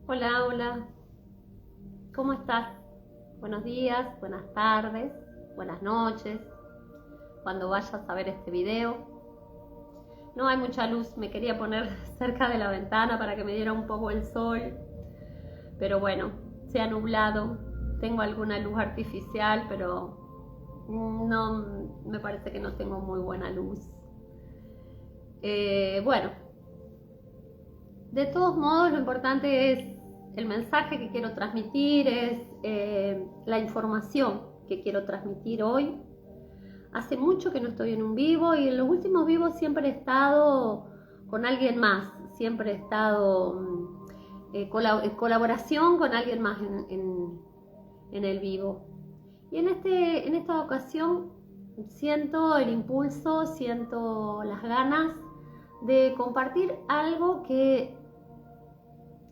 Hola, hola, ¿cómo estás? Buenos días, buenas tardes, buenas noches, cuando vayas a ver este video. No hay mucha luz, me quería poner cerca de la ventana para que me diera un poco el sol, pero bueno, se ha nublado, tengo alguna luz artificial, pero no, me parece que no tengo muy buena luz. Bueno, de todos modos lo importante es el mensaje que quiero transmitir, es la información que quiero transmitir hoy. Hace mucho que no estoy en un vivo y en los últimos vivos siempre he estado con alguien más, siempre he estado en colaboración con alguien más en el vivo. Y en esta ocasión siento el impulso, siento las ganas de compartir algo que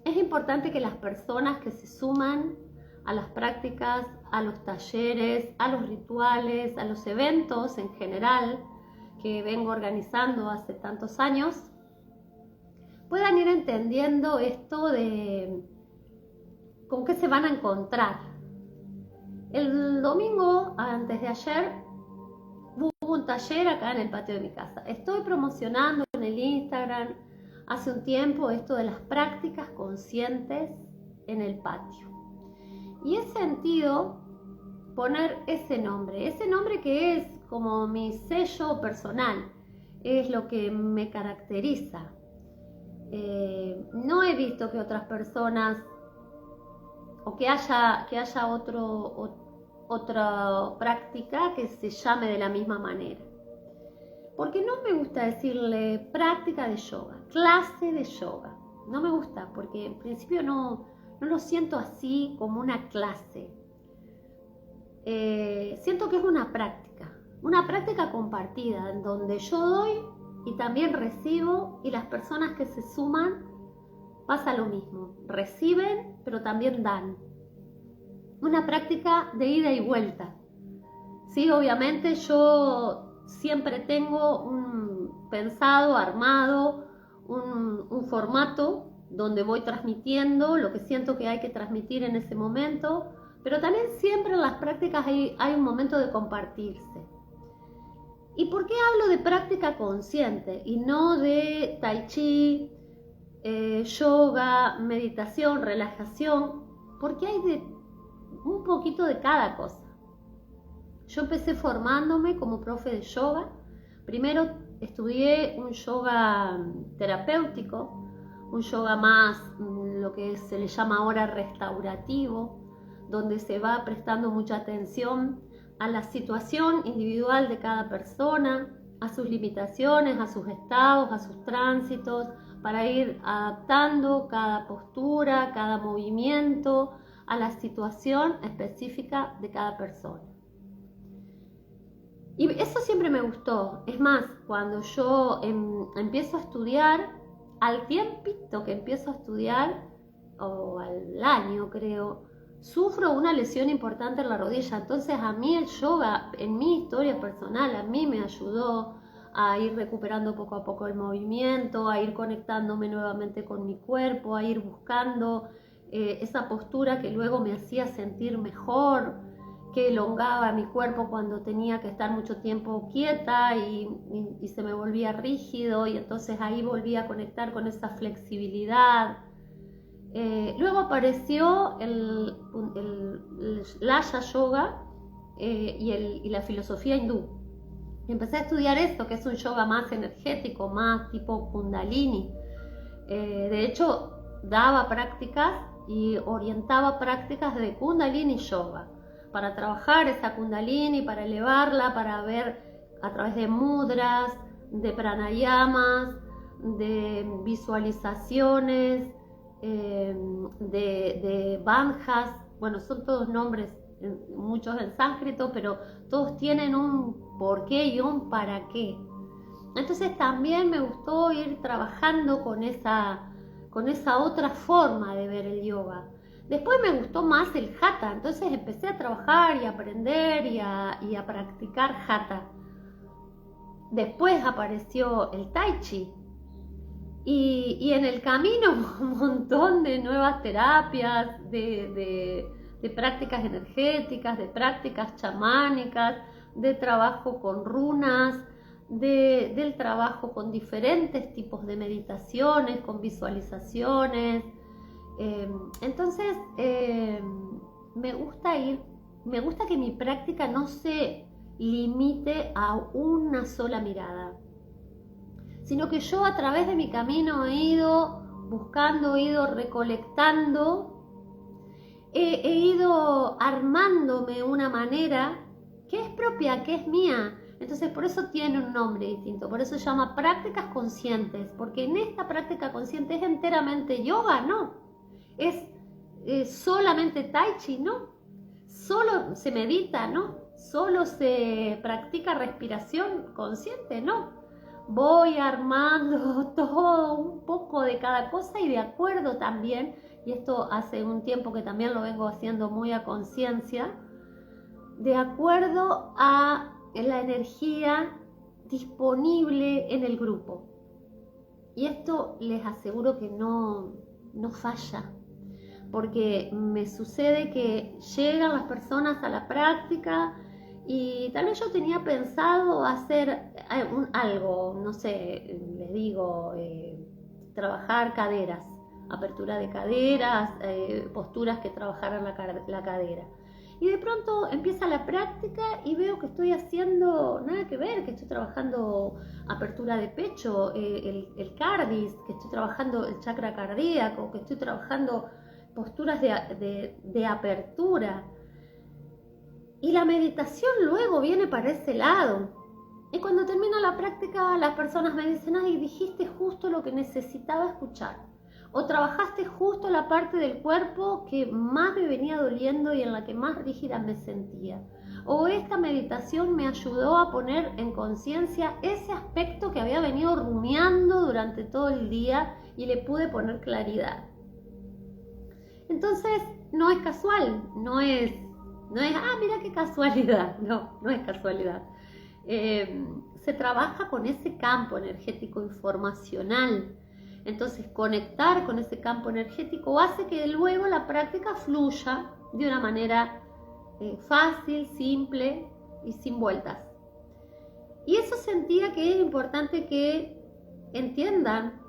es importante que las personas que se suman a las prácticas, a los talleres, a los rituales, a los eventos en general que vengo organizando hace tantos años, puedan ir entendiendo esto de con qué se van a encontrar. El domingo, antes de ayer, hubo un taller acá en el patio de mi casa. Estoy promocionando en el Instagram hace un tiempo esto de las prácticas conscientes en el patio. Y he sentido poner ese nombre que es como mi sello personal, es lo que me caracteriza. No he visto que otras personas o que haya otra práctica que se llame de la misma manera. Porque no me gusta decirle práctica de yoga, clase de yoga. No me gusta porque en principio no lo siento así como una clase. Siento que es una práctica compartida en donde yo doy y también recibo, y las personas que se suman pasa lo mismo, reciben pero también dan. Una práctica de ida y vuelta. Sí, obviamente yo siempre tengo un pensado, armado, un formato donde voy transmitiendo lo que siento que hay que transmitir en ese momento, pero también siempre en las prácticas hay un momento de compartirse. ¿Y por qué hablo de práctica consciente y no de tai chi, yoga, meditación, relajación? Porque hay un poquito de cada cosa. Yo empecé formándome como profe de yoga. Primero estudié un yoga terapéutico, un yoga más lo que se le llama ahora restaurativo, donde se va prestando mucha atención a la situación individual de cada persona, a sus limitaciones, a sus estados, a sus tránsitos, para ir adaptando cada postura, cada movimiento a la situación específica de cada persona. Y eso siempre me gustó. Es más, cuando yo empiezo a estudiar, al tiempito que empiezo a estudiar, o al año creo, sufro una lesión importante en la rodilla. Entonces a mí el yoga, en mi historia personal, a mí me ayudó a ir recuperando poco a poco el movimiento, a ir conectándome nuevamente con mi cuerpo, a ir buscando esa postura que luego me hacía sentir mejor, que elongaba mi cuerpo cuando tenía que estar mucho tiempo quieta y se me volvía rígido, y entonces ahí volvía a conectar con esa flexibilidad. Luego apareció el Laya Yoga y la filosofía hindú. Empecé a estudiar esto, que es un yoga más energético, más tipo Kundalini. De hecho, daba prácticas y orientaba prácticas de Kundalini Yoga, para trabajar esa Kundalini, para elevarla, para ver a través de mudras, de pranayamas, de visualizaciones, de banjas. Bueno, son todos nombres, muchos en sánscrito, pero todos tienen un porqué y un para qué. Entonces también me gustó ir trabajando con esa otra forma de ver el yoga. Después me gustó más el hatha, entonces empecé a trabajar y a aprender y a practicar hatha. Después apareció el tai chi. Y en el camino un montón de nuevas terapias, de prácticas energéticas, de prácticas chamánicas, de trabajo con runas, del trabajo con diferentes tipos de meditaciones, con visualizaciones. Entonces, me gusta que mi práctica no se limite a una sola mirada, sino que yo a través de mi camino he ido buscando, he ido recolectando, he ido armándome una manera que es propia, que es mía. Entonces por eso tiene un nombre distinto, por eso se llama prácticas conscientes, porque en esta práctica consciente es enteramente yoga, no, es solamente tai chi, no, solo se medita, no, solo se practica respiración consciente, no. Voy armando todo un poco de cada cosa y de acuerdo también, y esto hace un tiempo que también lo vengo haciendo muy a conciencia, de acuerdo a la energía disponible en el grupo. Y esto les aseguro que no falla, porque me sucede que llegan las personas a la práctica y tal vez yo tenía pensado hacer algo, no sé, les digo, trabajar caderas, apertura de caderas, posturas que trabajaran la cadera. Y de pronto empieza la práctica y veo que estoy haciendo nada que ver, que estoy trabajando apertura de pecho, el cardis, que estoy trabajando el chakra cardíaco, que estoy trabajando posturas de apertura. Y la meditación luego viene para ese lado. Y cuando termino la práctica, las personas me dicen, ay, dijiste justo lo que necesitaba escuchar. O trabajaste justo la parte del cuerpo que más me venía doliendo y en la que más rígida me sentía. O esta meditación me ayudó a poner en conciencia ese aspecto que había venido rumiando durante todo el día y le pude poner claridad. Entonces, no es casual, no es, mira qué casualidad, no es casualidad. Se trabaja con ese campo energético informacional. Entonces, conectar con ese campo energético hace que luego la práctica fluya de una manera fácil, simple y sin vueltas. Y eso sentía que es importante que entiendan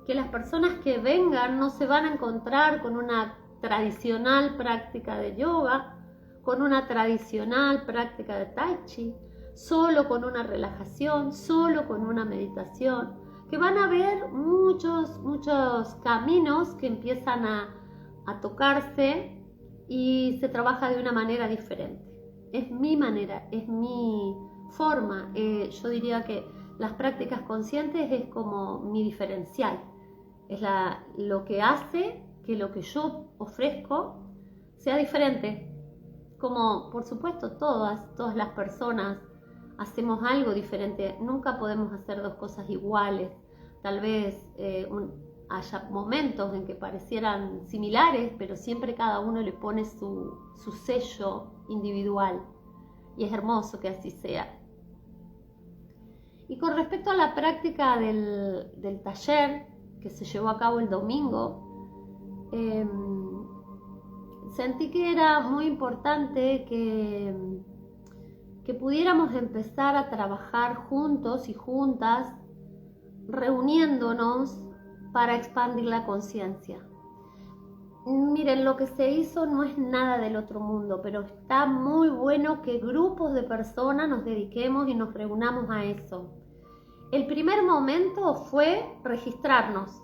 que las personas que vengan no se van a encontrar con una tradicional práctica de yoga, con una tradicional práctica de tai chi, solo con una relajación, solo con una meditación, que van a haber muchos caminos que empiezan a tocarse y se trabaja de una manera diferente. Es mi manera, es mi forma. Yo diría que las prácticas conscientes es como mi diferencial, es lo que hace que lo que yo ofrezco sea diferente. Como por supuesto todas las personas hacemos algo diferente, nunca podemos hacer dos cosas iguales. Tal vez haya momentos en que parecieran similares, pero siempre cada uno le pone su sello individual y es hermoso que así sea. Y con respecto a la práctica del taller que se llevó a cabo el domingo, sentí que era muy importante que pudiéramos empezar a trabajar juntos y juntas, reuniéndonos para expandir la conciencia. Miren, lo que se hizo no es nada del otro mundo, pero está muy bueno que grupos de personas nos dediquemos y nos reunamos a eso. El primer momento fue registrarnos.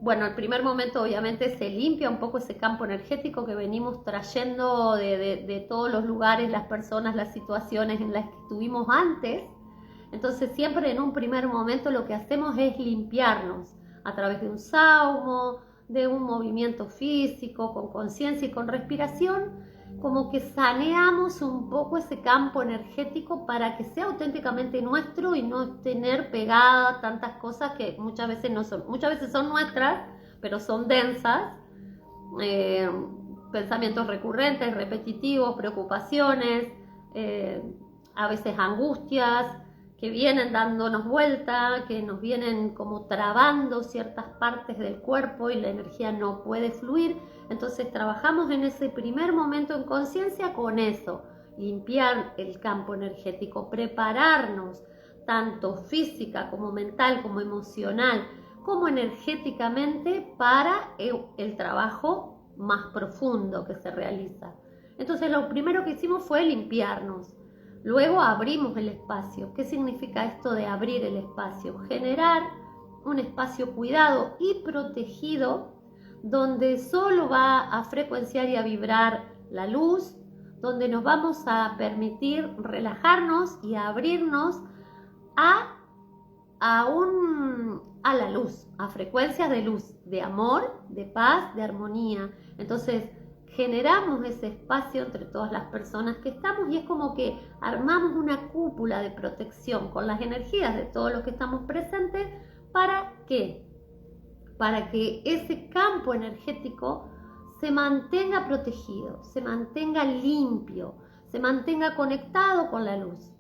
Bueno, el primer momento obviamente se limpia un poco ese campo energético que venimos trayendo de todos los lugares, las personas, las situaciones en las que estuvimos antes. Entonces siempre en un primer momento lo que hacemos es limpiarnos a través de un saumo, de un movimiento físico, con conciencia y con respiración, como que saneamos un poco ese campo energético para que sea auténticamente nuestro y no tener pegadas tantas cosas que muchas veces son nuestras, pero son densas, pensamientos recurrentes, repetitivos, preocupaciones, a veces angustias, que vienen dándonos vuelta, que nos vienen como trabando ciertas partes del cuerpo y la energía no puede fluir. Entonces trabajamos en ese primer momento en conciencia con eso, limpiar el campo energético, prepararnos tanto física como mental, como emocional, como energéticamente para el trabajo más profundo que se realiza. Entonces lo primero que hicimos fue limpiarnos. Luego abrimos el espacio. ¿Qué significa esto de abrir el espacio? Generar un espacio cuidado y protegido donde solo va a frecuenciar y a vibrar la luz, donde nos vamos a permitir relajarnos y abrirnos a la luz, a frecuencias de luz, de amor, de paz, de armonía. Entonces generamos ese espacio entre todas las personas que estamos y es como que armamos una cúpula de protección con las energías de todos los que estamos presentes. ¿Para qué? Para que ese campo energético se mantenga protegido, se mantenga limpio, se mantenga conectado con la luz.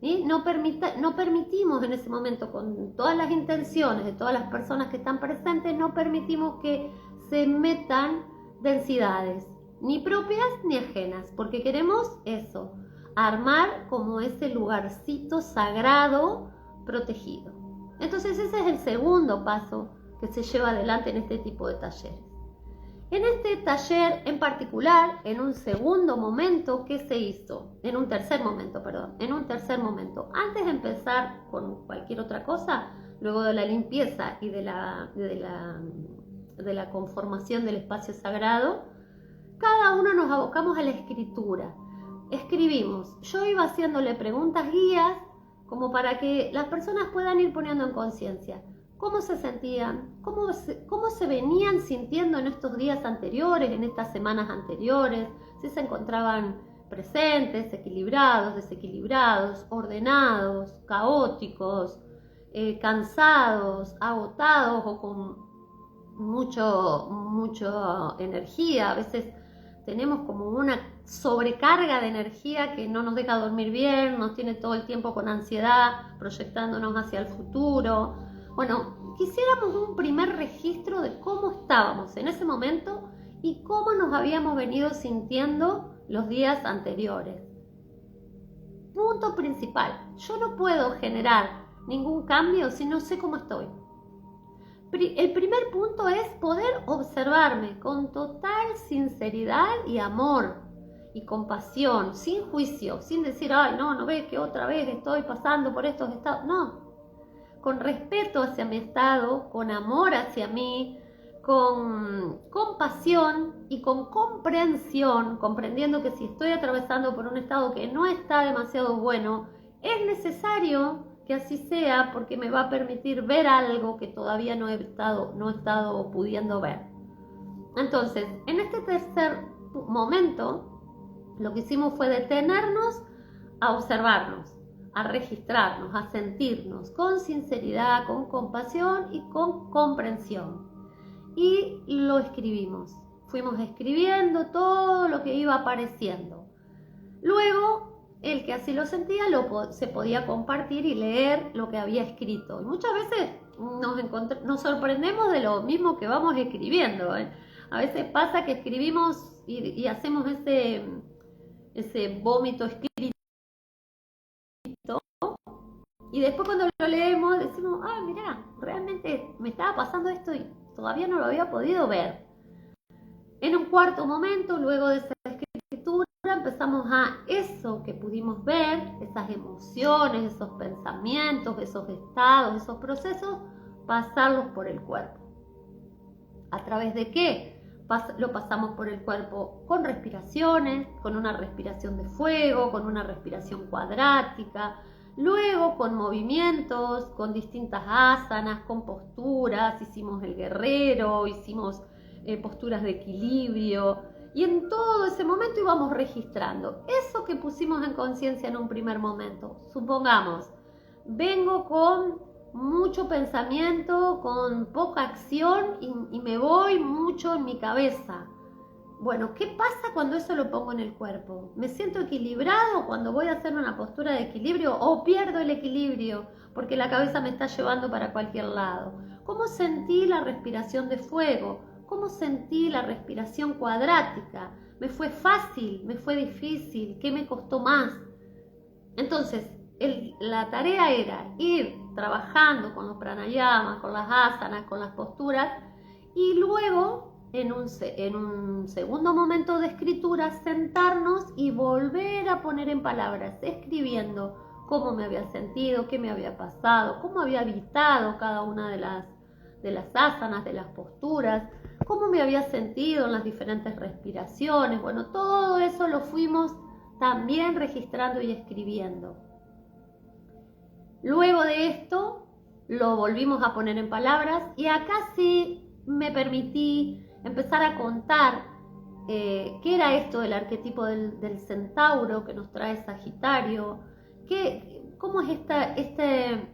¿Sí? No permitimos en ese momento, con todas las intenciones de todas las personas que están presentes, no permitimos que se metan densidades, ni propias ni ajenas, porque queremos eso, armar como ese lugarcito sagrado protegido. Entonces ese es el segundo paso que se lleva adelante en este tipo de talleres. En este taller en particular, en un segundo momento, ¿qué se hizo? En un tercer momento, antes de empezar con cualquier otra cosa, luego de la limpieza y de la conformación del espacio sagrado, cada uno nos abocamos a la escritura. Escribimos. Yo iba haciéndole preguntas guías como para que las personas puedan ir poniendo en conciencia cómo se sentían, cómo se venían sintiendo en estos días anteriores, en estas semanas anteriores, si se encontraban presentes, equilibrados, desequilibrados, ordenados, caóticos, cansados, agotados o con mucha energía. A veces tenemos como una sobrecarga de energía que no nos deja dormir bien, nos tiene todo el tiempo con ansiedad, proyectándonos hacia el futuro. Bueno, quisiéramos un primer registro de cómo estábamos en ese momento y cómo nos habíamos venido sintiendo los días anteriores. Punto principal, yo no puedo generar ningún cambio si no sé cómo estoy. El primer punto es poder observarme con total sinceridad y amor y compasión, sin juicio, sin decir, ay, no ves que otra vez estoy pasando por estos estados. No, con respeto hacia mi estado, con amor hacia mí, con compasión y con comprensión, comprendiendo que si estoy atravesando por un estado que no está demasiado bueno, es necesario que así sea porque me va a permitir ver algo que todavía no he estado pudiendo ver. Entonces, en este tercer momento, lo que hicimos fue detenernos a observarnos, a registrarnos, a sentirnos con sinceridad, con compasión y con comprensión. Y lo escribimos. Fuimos escribiendo todo lo que iba apareciendo. Luego, el que así lo sentía se podía compartir y leer lo que había escrito. Y muchas veces nos sorprendemos de lo mismo que vamos escribiendo. A veces pasa que escribimos y hacemos ese vómito escrito. Y después cuando lo leemos decimos, mirá, realmente me estaba pasando esto y todavía no lo había podido ver. En un cuarto momento, luego de esa escritura, empezamos a eso que pudimos ver, esas emociones, esos pensamientos, esos estados, esos procesos, pasarlos por el cuerpo. ¿A través de qué? Lo pasamos por el cuerpo con respiraciones, con una respiración de fuego, con una respiración cuadrática, luego con movimientos, con distintas asanas, con posturas, hicimos el guerrero, hicimos posturas de equilibrio y en todo ese momento íbamos registrando eso que pusimos en conciencia en un primer momento. Supongamos, vengo con mucho pensamiento, con poca acción y me voy mucho en mi cabeza. bueno, ¿qué pasa cuando eso lo pongo en el cuerpo? ¿Me siento equilibrado cuando voy a hacer una postura de equilibrio o pierdo el equilibrio porque la cabeza me está llevando para cualquier lado? ¿Cómo sentí la respiración de fuego? ¿Cómo sentí la respiración cuadrática? ¿Me fue fácil? ¿Me fue difícil? ¿Qué me costó más? Entonces, la tarea era ir trabajando con los pranayamas, con las asanas, con las posturas, y luego, en un segundo momento de escritura, sentarnos y volver a poner en palabras, escribiendo cómo me había sentido, qué me había pasado, cómo había habitado cada una de las asanas, de las posturas, cómo me había sentido en las diferentes respiraciones. Bueno, todo eso lo fuimos también registrando y escribiendo. Luego de esto lo volvimos a poner en palabras y acá sí me permití empezar a contar qué era esto del arquetipo del centauro que nos trae Sagitario, cómo es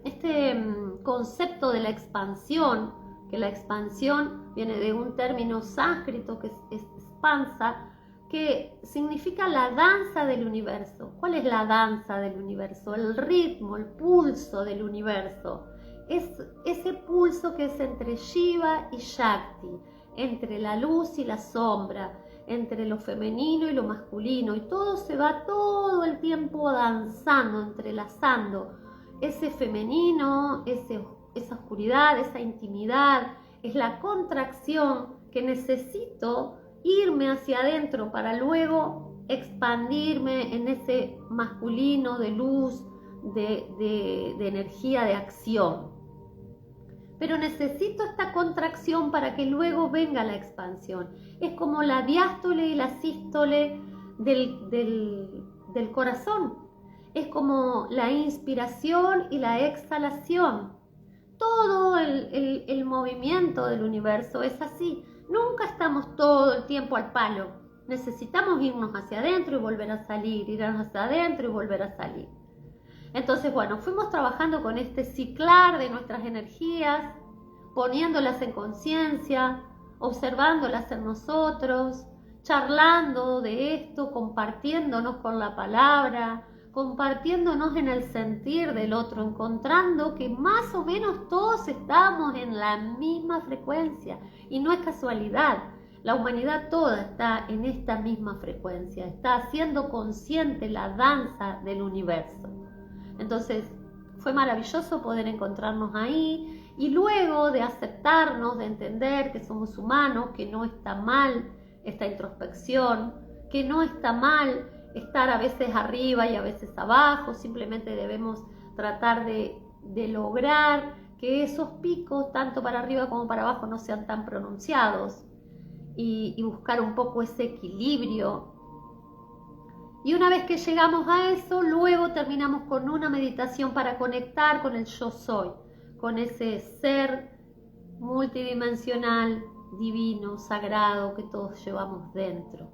este concepto de la expansión, que la expansión viene de un término sánscrito que es expansa, que significa la danza del universo. ¿Cuál es la danza del universo? El ritmo, el pulso del universo. Es ese pulso que es entre Shiva y Shakti, entre la luz y la sombra, entre lo femenino y lo masculino, y todo se va todo el tiempo danzando, entrelazando. Ese femenino, esa oscuridad, esa intimidad, es la contracción que necesito irme hacia adentro para luego expandirme en ese masculino de luz, de energía, de acción. Pero necesito esta contracción para que luego venga la expansión. Es como la diástole y la sístole del corazón. Es como la inspiración y la exhalación. Todo el movimiento del universo es así. Nunca estamos todo el tiempo al palo. Necesitamos irnos hacia adentro y volver a salir, irnos hacia adentro y volver a salir. Entonces, bueno, fuimos trabajando con este ciclar de nuestras energías, poniéndolas en conciencia, observándolas en nosotros, charlando de esto, compartiéndonos con la palabra, compartiéndonos en el sentir del otro, encontrando que más o menos todos estamos en la misma frecuencia y no es casualidad. La humanidad toda está en esta misma frecuencia, está haciendo consciente la danza del universo. Entonces fue maravilloso poder encontrarnos ahí y luego de aceptarnos, de entender que somos humanos, que no está mal esta introspección, que no está mal estar a veces arriba y a veces abajo, simplemente debemos tratar de lograr que esos picos, tanto para arriba como para abajo, no sean tan pronunciados y buscar un poco ese equilibrio. Y una vez que llegamos a eso, luego terminamos con una meditación para conectar con el yo soy, con ese ser multidimensional, divino, sagrado que todos llevamos dentro.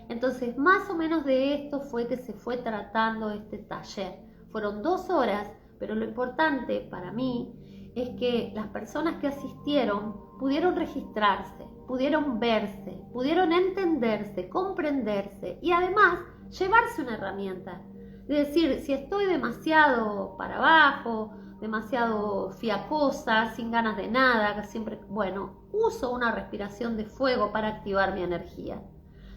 Entonces, más o menos de esto fue que se fue tratando este taller. Fueron 2 horas, pero lo importante para mí es que las personas que asistieron pudieron registrarse, pudieron verse, pudieron entenderse, comprenderse y además llevarse una herramienta. Es decir, si estoy demasiado para abajo, demasiado fiacosa, sin ganas de nada, siempre, bueno, uso una respiración de fuego para activar mi energía.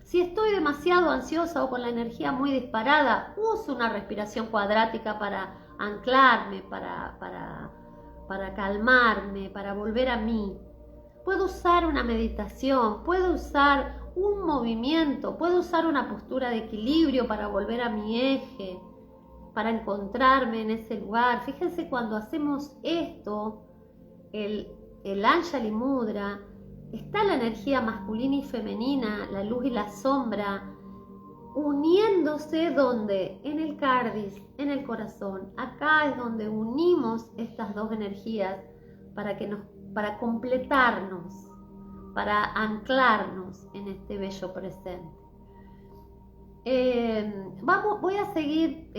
Si estoy demasiado ansiosa o con la energía muy disparada, uso una respiración cuadrática para anclarme, para calmarme, para volver a mí. Puedo usar una meditación, puedo usar un movimiento, puedo usar una postura de equilibrio para volver a mi eje, para encontrarme en ese lugar. Fíjense, cuando hacemos esto, el Anjali Mudra, está la energía masculina y femenina, la luz y la sombra, uniéndose donde, en el cardis, en el corazón. Acá es donde unimos estas dos energías para completarnos, para anclarnos en este bello presente. Voy a seguir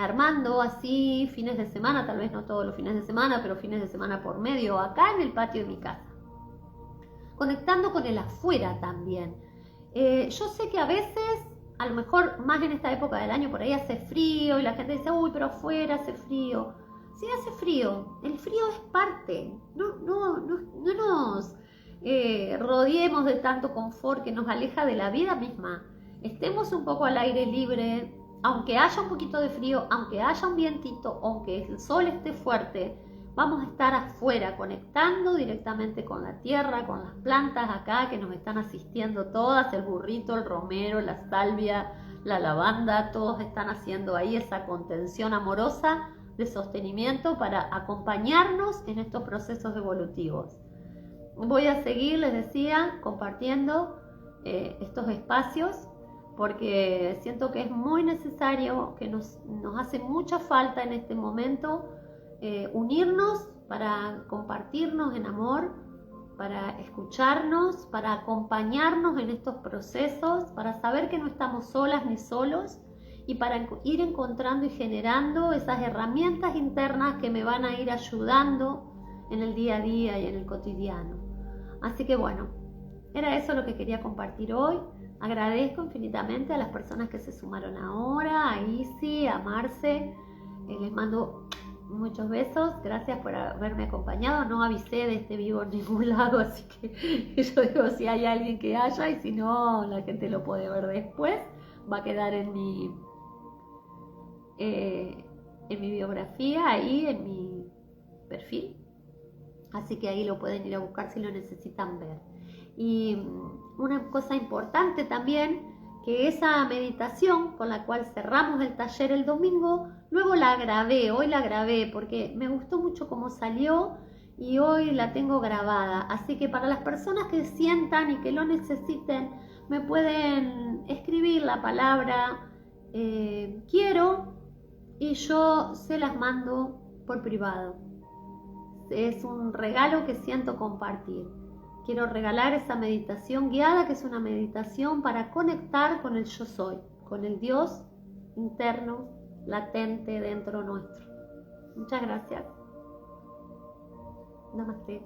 armando así fines de semana, tal vez no todos los fines de semana, pero fines de semana por medio, acá en el patio de mi casa, conectando con el afuera también. Yo sé que a veces, a lo mejor más en esta época del año, por ahí hace frío y la gente dice, uy, pero afuera hace frío. Sí, hace frío. El frío es parte. No nos rodeemos de tanto confort que nos aleja de la vida misma. Estemos un poco al aire libre, aunque haya un poquito de frío, aunque haya un vientito, aunque el sol esté fuerte, vamos a estar afuera conectando directamente con la tierra, con las plantas acá que nos están asistiendo todas, el burrito, el romero, la salvia, la lavanda, todos están haciendo ahí esa contención amorosa de sostenimiento para acompañarnos en estos procesos evolutivos. Voy a seguir, les decía, compartiendo estos espacios porque siento que es muy necesario, que nos hace mucha falta en este momento unirnos para compartirnos en amor, para escucharnos, para acompañarnos en estos procesos, para saber que no estamos solas ni solos y para ir encontrando y generando esas herramientas internas que me van a ir ayudando en el día a día y en el cotidiano. Así que bueno, era eso lo que quería compartir hoy. Agradezco infinitamente a las personas que se sumaron ahora, a Isi, a Marce, les mando muchos besos, gracias por haberme acompañado. No avisé de este vivo en ningún lado, así que yo digo si hay alguien que haya, y si no, la gente lo puede ver después. Va a quedar en mi biografía, ahí en mi perfil, así que ahí lo pueden ir a buscar si lo necesitan ver. Y una cosa importante también, que esa meditación con la cual cerramos el taller el domingo, luego la grabé, hoy la grabé porque me gustó mucho cómo salió y hoy la tengo grabada. Así que para las personas que sientan y que lo necesiten, me pueden escribir la palabra quiero y yo se las mando por privado. Es un regalo que siento compartir. Quiero regalar esa meditación guiada, que es una meditación para conectar con el yo soy, con el Dios interno, latente dentro nuestro. Muchas gracias. Namaste.